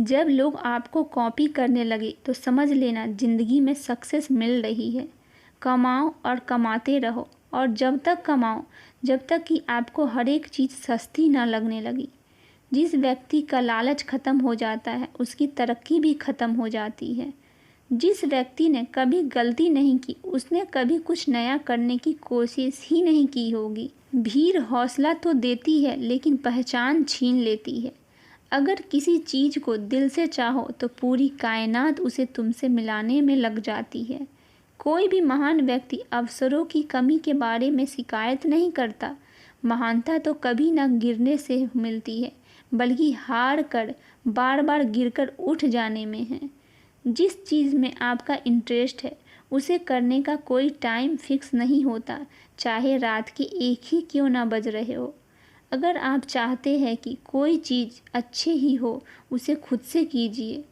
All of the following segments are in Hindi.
जब लोग आपको कॉपी करने लगे तो समझ लेना ज़िंदगी में सक्सेस मिल रही है। कमाओ और कमाते रहो, और जब तक कमाओ जब तक कि आपको हर एक चीज़ सस्ती ना लगने लगी। जिस व्यक्ति का लालच ख़त्म हो जाता है उसकी तरक्की भी ख़त्म हो जाती है। जिस व्यक्ति ने कभी गलती नहीं की उसने कभी कुछ नया करने की कोशिश ही नहीं की होगी। भीड़ हौसला तो देती है लेकिन पहचान छीन लेती है। अगर किसी चीज़ को दिल से चाहो तो पूरी कायनात उसे तुमसे मिलाने में लग जाती है। कोई भी महान व्यक्ति अवसरों की कमी के बारे में शिकायत नहीं करता। महानता तो कभी ना गिरने से मिलती है, बल्कि हार कर बार बार गिरकर उठ जाने में है। जिस चीज़ में आपका इंटरेस्ट है उसे करने का कोई टाइम फिक्स नहीं होता, चाहे रात के 1 ही क्यों ना बज रहे हो। अगर आप चाहते हैं कि कोई चीज़ अच्छी ही हो, उसे खुद से कीजिए।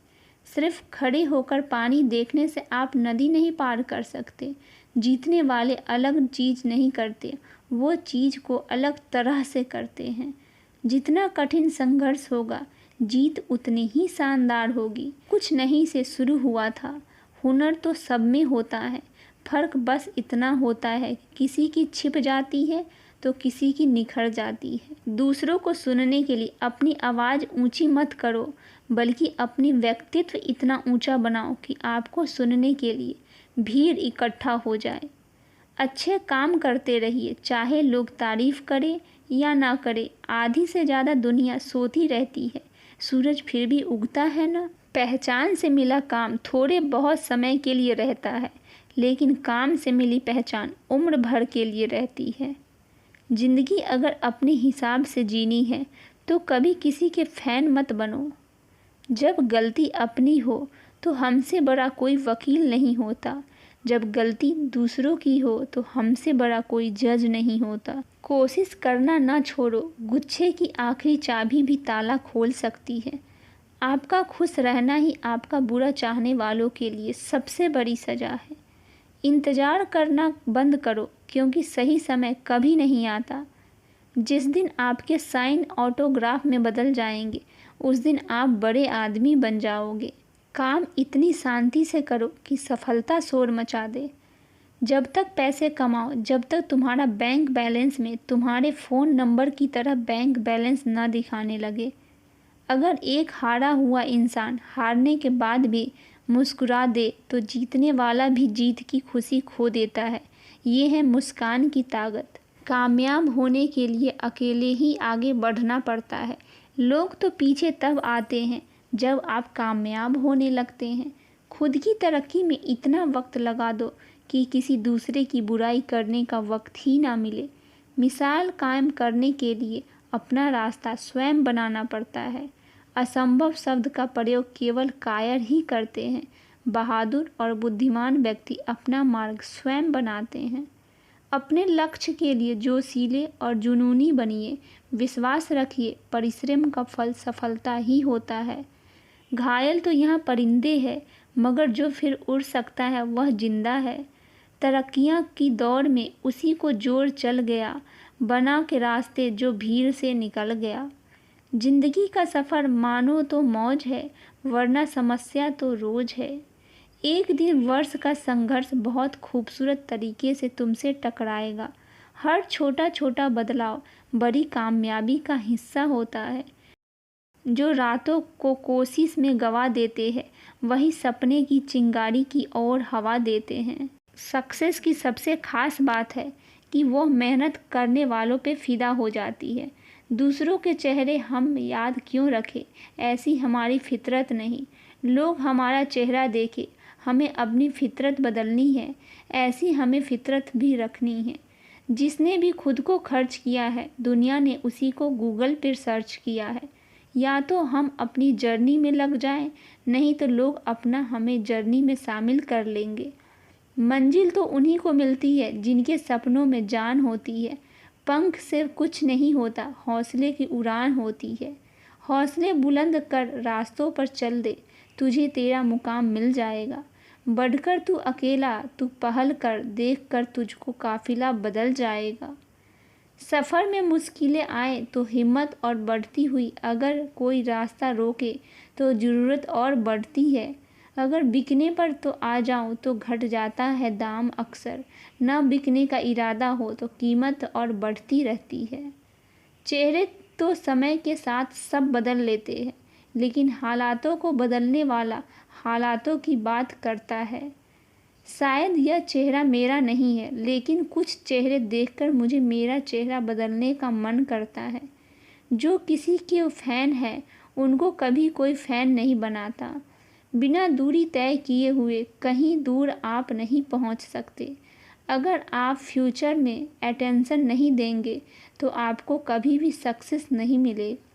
सिर्फ खड़े होकर पानी देखने से आप नदी नहीं पार कर सकते। जीतने वाले अलग चीज़ नहीं करते, वो चीज़ को अलग तरह से करते हैं। जितना कठिन संघर्ष होगा, जीत उतनी ही शानदार होगी। कुछ नहीं से शुरू हुआ था। हुनर तो सब में होता है, फ़र्क बस इतना होता है कि किसी की छिप जाती है तो किसी की निखर जाती है। दूसरों को सुनने के लिए अपनी आवाज़ ऊंची मत करो, बल्कि अपनी व्यक्तित्व इतना ऊंचा बनाओ कि आपको सुनने के लिए भीड़ इकट्ठा हो जाए। अच्छे काम करते रहिए, चाहे लोग तारीफ़ करें या ना करें। आधी से ज़्यादा दुनिया सोती रहती है, सूरज फिर भी उगता है ना। पहचान से मिला काम थोड़े बहुत समय के लिए रहता है, लेकिन काम से मिली पहचान उम्र भर के लिए रहती है। ज़िंदगी अगर अपने हिसाब से जीनी है तो कभी किसी के फ़ैन मत बनो। जब गलती अपनी हो तो हमसे बड़ा कोई वकील नहीं होता। जब गलती दूसरों की हो तो हमसे बड़ा कोई जज नहीं होता। कोशिश करना ना छोड़ो, गुच्छे की आखिरी चाबी भी ताला खोल सकती है। आपका खुश रहना ही आपका बुरा चाहने वालों के लिए सबसे बड़ी सज़ा है। इंतज़ार करना बंद करो, क्योंकि सही समय कभी नहीं आता। जिस दिन आपके साइन ऑटोग्राफ में बदल जाएंगे, उस दिन आप बड़े आदमी बन जाओगे। काम इतनी शांति से करो कि सफलता शोर मचा दे। जब तक पैसे कमाओ, जब तक तुम्हारा बैंक बैलेंस में तुम्हारे फ़ोन नंबर की तरह बैंक बैलेंस ना दिखाने लगे। अगर एक हारा हुआ इंसान हारने के बाद भी मुस्कुरा दे तो जीतने वाला भी जीत की खुशी खो देता है। ये है मुस्कान की ताकत। कामयाब होने के लिए अकेले ही आगे बढ़ना पड़ता है। लोग तो पीछे तब आते हैं जब आप कामयाब होने लगते हैं। खुद की तरक्की में इतना वक्त लगा दो कि किसी दूसरे की बुराई करने का वक्त ही ना मिले। मिसाल कायम करने के लिए अपना रास्ता स्वयं बनाना पड़ता है। असंभव शब्द का प्रयोग केवल कायर ही करते हैं। बहादुर और बुद्धिमान व्यक्ति अपना मार्ग स्वयं बनाते हैं। अपने लक्ष्य के लिए जोशीले और जुनूनी बनिए। विश्वास रखिए, परिश्रम का फल सफलता ही होता है। घायल तो यहाँ परिंदे हैं, मगर जो फिर उड़ सकता है वह जिंदा है। तरक्कियाँ की दौड़ में उसी को जोर चल गया, बना के रास्ते जो भीड़ से निकल गया। जिंदगी का सफ़र मानो तो मौज है, वरना समस्या तो रोज है। एक दिन वर्ष का संघर्ष बहुत खूबसूरत तरीके से तुमसे टकराएगा। हर छोटा छोटा बदलाव बड़ी कामयाबी का हिस्सा होता है। जो रातों को कोशिश में गवा देते हैं, वही सपने की चिंगारी की ओर हवा देते हैं। सक्सेस की सबसे खास बात है कि वो मेहनत करने वालों पे फिदा हो जाती है। दूसरों के चेहरे हम याद क्यों रखें, ऐसी हमारी फितरत नहीं। लोग हमारा चेहरा देखें, हमें अपनी फितरत बदलनी है, ऐसी हमें फितरत भी रखनी है। जिसने भी खुद को खर्च किया है, दुनिया ने उसी को गूगल पर सर्च किया है। या तो हम अपनी जर्नी में लग जाएं, नहीं तो लोग अपना हमें जर्नी में शामिल कर लेंगे। मंजिल तो उन्हीं को मिलती है जिनके सपनों में जान होती है। पंख से कुछ नहीं होता, हौसले की उड़ान होती है। हौसले बुलंद कर रास्तों पर चल दे, तुझे तेरा मुकाम मिल जाएगा। बढ़कर तू अकेला, तू पहल कर, देख कर तुझको काफिला बदल जाएगा। सफ़र में मुश्किलें आए तो हिम्मत और बढ़ती हुई अगर कोई रास्ता रोके तो ज़रूरत और बढ़ती है। अगर बिकने पर तो आ जाऊं तो घट जाता है दाम अक्सर, न बिकने का इरादा हो तो कीमत और बढ़ती रहती है। चेहरे तो समय के साथ सब बदल लेते हैं, लेकिन हालातों को बदलने वाला हालातों की बात करता है। शायद यह चेहरा मेरा नहीं है, लेकिन कुछ चेहरे देखकर मुझे मेरा चेहरा बदलने का मन करता है। जो किसी के फ़ैन है उनको कभी कोई फ़ैन नहीं बनाता। बिना दूरी तय किए हुए कहीं दूर आप नहीं पहुंच सकते। अगर आप फ्यूचर में अटेंशन नहीं देंगे तो आपको कभी भी सक्सेस नहीं मिलेगा।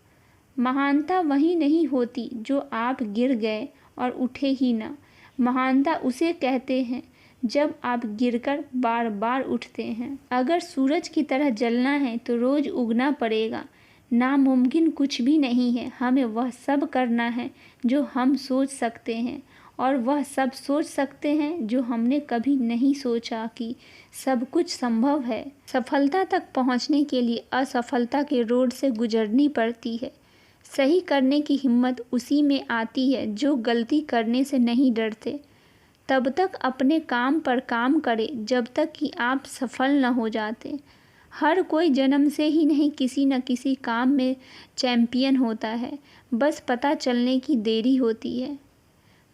महानता वही नहीं होती जो आप गिर गए और उठे ही ना। महानता उसे कहते हैं जब आप गिरकर बार बार उठते हैं। अगर सूरज की तरह जलना है तो रोज़ उगना पड़ेगा। नामुमकिन कुछ भी नहीं है, हमें वह सब करना है जो हम सोच सकते हैं, और वह सब सोच सकते हैं जो हमने कभी नहीं सोचा कि सब कुछ संभव है। सफलता तक पहुंचने के लिए असफलता के रोड से गुजरनी पड़ती है। सही करने की हिम्मत उसी में आती है जो गलती करने से नहीं डरते। तब तक अपने काम पर काम करें जब तक कि आप सफल न हो जाते। हर कोई जन्म से ही नहीं किसी न किसी काम में चैम्पियन होता है, बस पता चलने की देरी होती है।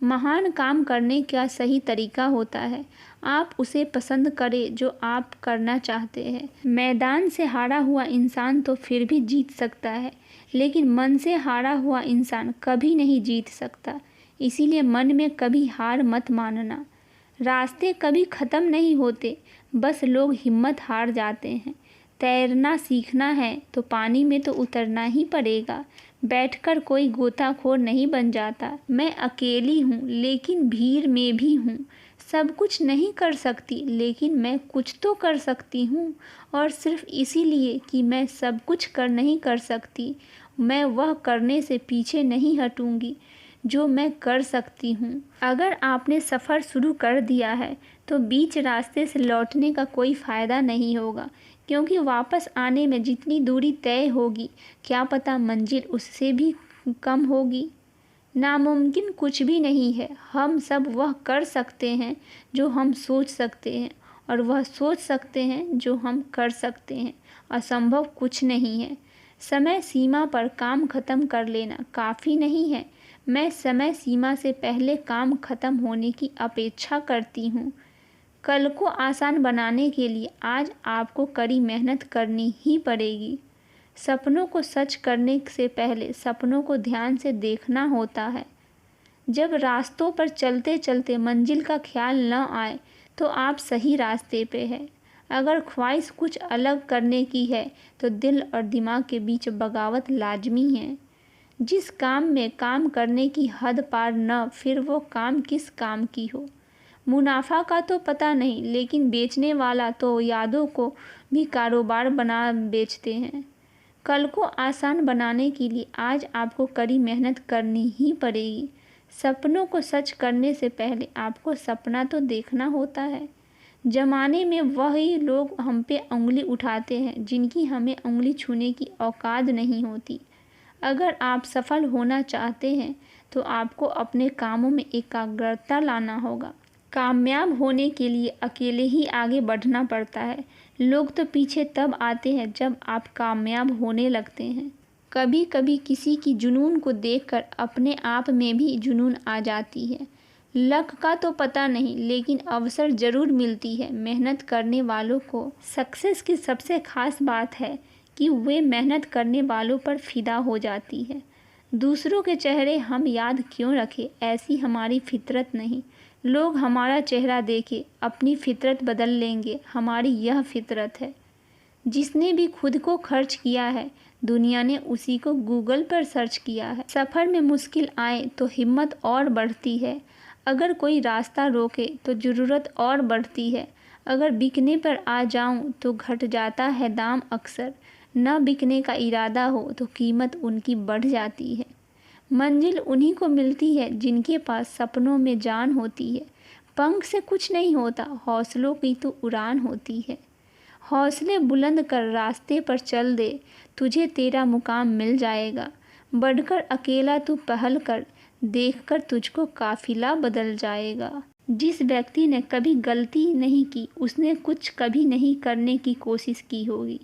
महान काम करने का सही तरीका होता है, आप उसे पसंद करें जो आप करना चाहते हैं। मैदान से हारा हुआ इंसान तो फिर भी जीत सकता है, लेकिन मन से हारा हुआ इंसान कभी नहीं जीत सकता। इसीलिए मन में कभी हार मत मानना। रास्ते कभी ख़त्म नहीं होते, बस लोग हिम्मत हार जाते हैं। तैरना सीखना है तो पानी में तो उतरना ही पड़ेगा। बैठकर कोई गोताखोर नहीं बन जाता। मैं अकेली हूँ लेकिन भीड़ में भी हूँ। सब कुछ नहीं कर सकती लेकिन मैं कुछ तो कर सकती हूँ, और सिर्फ इसीलिए कि मैं सब कुछ नहीं कर सकती, मैं वह करने से पीछे नहीं हटूँगी जो मैं कर सकती हूँ। अगर आपने सफ़र शुरू कर दिया है तो बीच रास्ते से लौटने का कोई फ़ायदा नहीं होगा, क्योंकि वापस आने में जितनी दूरी तय होगी क्या पता मंजिल उससे भी कम होगी। नामुमकिन कुछ भी नहीं है, हम सब वह कर सकते हैं जो हम सोच सकते हैं, और वह सोच सकते हैं जो हम कर सकते हैं। असंभव कुछ नहीं है। समय सीमा पर काम ख़त्म कर लेना काफ़ी नहीं है। मैं समय सीमा से पहले काम ख़त्म होने की अपेक्षा करती हूँ। कल को आसान बनाने के लिए आज आपको कड़ी मेहनत करनी ही पड़ेगी। सपनों को सच करने से पहले सपनों को ध्यान से देखना होता है। जब रास्तों पर चलते चलते मंजिल का ख्याल न आए तो आप सही रास्ते पे हैं। अगर ख्वाहिश कुछ अलग करने की है तो दिल और दिमाग के बीच बगावत लाजमी है। जिस काम में काम करने की हद पार न, फिर वो काम किस काम की हो। मुनाफा का तो पता नहीं, लेकिन बेचने वाला तो यादों को भी कारोबार बना बेचते हैं। कल को आसान बनाने के लिए आज आपको कड़ी मेहनत करनी ही पड़ेगी। सपनों को सच करने से पहले आपको सपना तो देखना होता है। ज़माने में वही लोग हम पे उंगली उठाते हैं जिनकी हमें उंगली छूने की औकात नहीं होती। अगर आप सफल होना चाहते हैं तो आपको अपने कामों में एकाग्रता लाना होगा। कामयाब होने के लिए अकेले ही आगे बढ़ना पड़ता है। लोग तो पीछे तब आते हैं जब आप कामयाब होने लगते हैं। कभी कभी किसी की जुनून को देखकर अपने आप में भी जुनून आ जाती है। लक का तो पता नहीं, लेकिन अवसर ज़रूर मिलती है मेहनत करने वालों को। सक्सेस की सबसे ख़ास बात है कि वे मेहनत करने वालों पर फिदा हो जाती है। दूसरों के चेहरे हम याद क्यों रखें, ऐसी हमारी फितरत नहीं। लोग हमारा चेहरा देखे अपनी फितरत बदल लेंगे, हमारी यह फितरत है। जिसने भी खुद को खर्च किया है दुनिया ने उसी को गूगल पर सर्च किया है। सफ़र में मुश्किल आए तो हिम्मत और बढ़ती है। अगर कोई रास्ता रोके तो ज़रूरत और बढ़ती है। अगर बिकने पर आ जाऊं तो घट जाता है दाम अक्सर, न बिकने का इरादा हो तो कीमत उनकी बढ़ जाती है। मंजिल उन्हीं को मिलती है जिनके पास सपनों में जान होती है। पंख से कुछ नहीं होता, हौसलों की तो उड़ान होती है। हौसले बुलंद कर रास्ते पर चल दे, तुझे तेरा मुकाम मिल जाएगा। बढ़कर अकेला तू पहल कर, देखकर तुझको काफिला बदल जाएगा। जिस व्यक्ति ने कभी गलती नहीं की उसने कुछ कभी नहीं करने की कोशिश की होगी।